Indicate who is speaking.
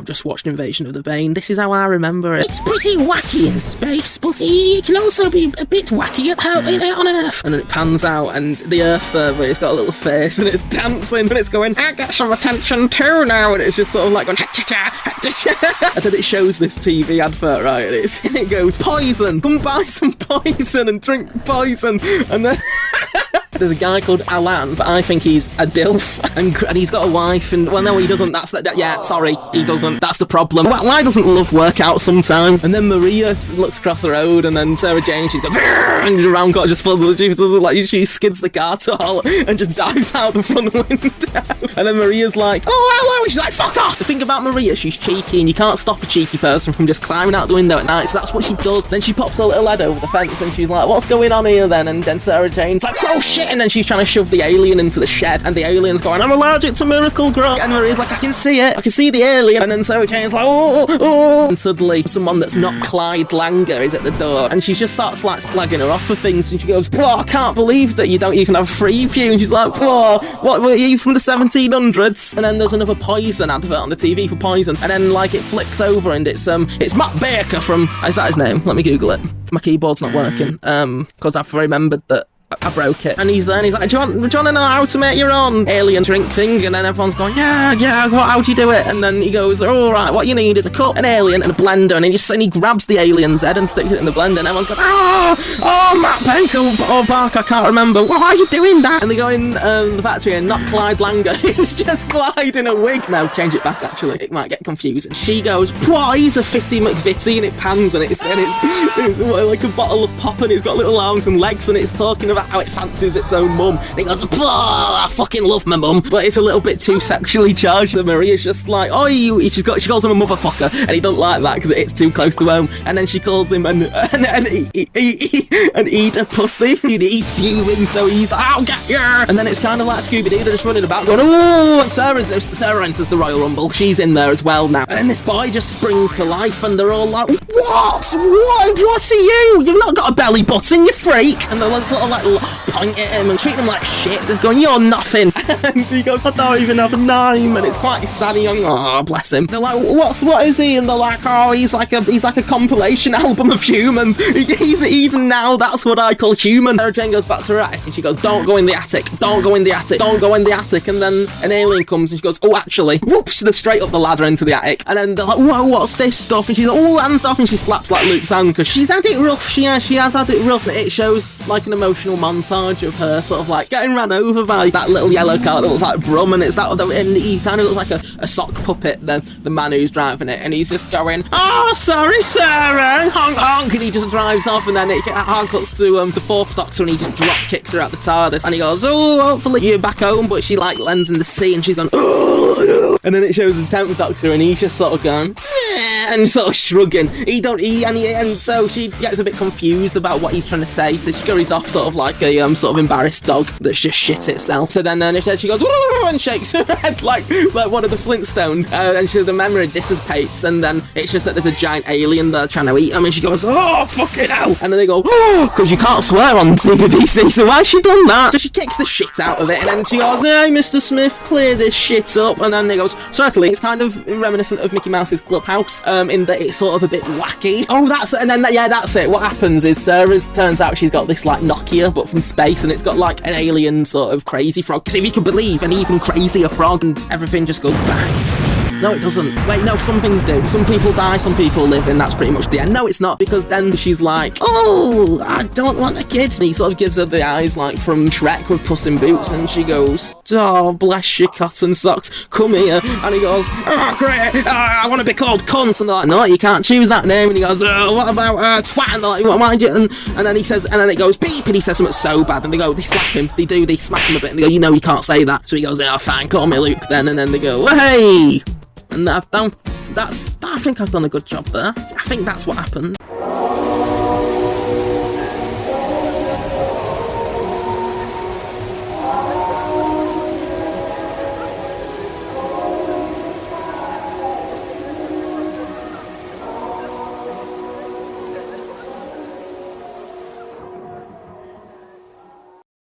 Speaker 1: I've just watched Invasion of the Bane. This is how I remember it. It's pretty wacky in space, but it can also be a bit wacky on Earth. And then it pans out, and the Earth's there, but it's got a little face, and it's dancing, and it's going, I get some attention too now, and it's just sort of like going, and then it shows this TV advert, right, and it goes, poison, come buy some poison and drink poison, and then there's a guy called Alan, but I think he's a dilf, and he's got a wife, and, well, no, he doesn't, yeah, sorry, he doesn't, that's the problem. Why doesn't love work out sometimes? And then Maria looks across the road, and then Sarah Jane, she goes, and the round car just follows, she skids the car tall, and just dives out the front window, and then Maria's like, oh, hello, and she's like, fuck off! The thing about Maria, she's cheeky, and you can't stop a cheeky person from just climbing out the window at night, so that's what she does. Then she pops her little head over the fence, and she's like, what's going on here then? And then Sarah Jane's like, oh shit! And then she's trying to shove the alien into the shed, and the alien's going, I'm allergic to Miracle Grow, and Maria's like, I can see it, I can see the alien, and then Sarah Jane's like, oh, and suddenly someone that's not Clyde Langer is at the door, and she just starts like slagging her off for things, and she goes, oh, I can't believe that you don't even have free view, and she's like, oh, what were you from the 1700s? And then there's another poison advert on the TV for poison, and then like it flicks over, and it's Matt Baker from, is that his name? Let me Google it. My keyboard's not working, because I've remembered that I broke it. And he's there, and he's like, do you want to know how to make your own alien drink thing? And then everyone's going, yeah, how do you do it? And then he goes, all right, what you need is a cup, an alien, and a blender. And he grabs the alien's head and sticks it in the blender, and everyone's going, Matt Baker, or Bark, I can't remember. Why are you doing that? And they go in the factory, and not Clyde Langer. It's just Clyde in a wig. No, change it back, actually. It might get confusing. She goes, what? He's a Fitty McVitty, and it pans, and it's like a bottle of pop, and it's got little arms and legs, and it's talking about how it fancies its own mum. And he goes, I fucking love my mum, but it's a little bit too sexually charged. And Maria's just like, she calls him a motherfucker, and he don't like that because it's too close to home. And then she calls him an eat a pussy. He's fuming, so he's like, I'll get you. And then it's kind of like Scooby-Doo, they're just running about going, oh, and Sarah enters the Royal Rumble. She's in there as well now. And then this boy just springs to life, and they're all like, what are you? You've not got a belly button, you freak. And they're sort of like point at him and treat him like shit, just going, you're nothing. And he goes, I don't even have a name. And it's quite sad. He's going, oh, bless him. They're like, what is he? And they're like, oh, he's like a compilation album of humans. He's Eden now, that's what I call human. Sarah Jane goes back to her attic, and she goes, don't go in the attic, don't go in the attic, don't go in the attic. And then an alien comes, and she goes, oh, actually, whoops, they're straight up the ladder into the attic. And then they're like, whoa, what's this stuff? And she's like, oh, hands off, and she slaps like Luke's hand, because she's had it rough. She has had it rough. It shows like an emotional montage of her sort of like getting ran over by that little yellow car that looks like Brum, and it's that, and he kind of looks like a sock puppet, the man who's driving it, and he's just going, oh, sorry, Sarah, honk honk, and he just drives off, and then it cuts to the fourth Doctor, and he just drop kicks her out the TARDIS, and he goes, oh, hopefully you're back home, but she like lands in the sea, and she's gone, oh, and then it shows the 10th Doctor, and he's just sort of going, and sort of shrugging. And so she gets a bit confused about what he's trying to say, so she scurries off sort of like a sort of embarrassed dog that's just shit itself. So then instead she goes, woo, and shakes her head like one of the Flintstones, and the memory dissipates, and then it's just that there's a giant alien there trying to eat him, and she goes, oh, fucking hell. And then they go, oh, because you can't swear on CBBC, so why's she done that? So she kicks the shit out of it, and then she goes, hey, Mr. Smith, clear this shit up. And then it goes, certainly, it's kind of reminiscent of Mickey Mouse's Clubhouse, in that it's sort of a bit wacky. Oh, that's it. What happens is turns out she's got this like Nokia, but from space, and it's got like an alien sort of crazy frog. So if you can believe, an even crazier frog, and everything just goes bang. No, it doesn't. Wait, no, some things do. Some people die, some people live, and that's pretty much the end. No, it's not, because then she's like, oh, I don't want a kid. And he sort of gives her the eyes like from Shrek with Puss in Boots, and she goes, oh, bless your cotton socks, come here. And he goes, oh, great, I want to be called cunt. And they're like, no, you can't choose that name. And he goes, what about twat? And they're like, what mind you? And then he says, and then it goes beep, and he says something so bad, and they slap him. They smack him a bit, and they go, you know, you can't say that. So he goes, oh, fine, call me Luke then. And then they go, hey. And I think I've done a good job there. I think that's what happened.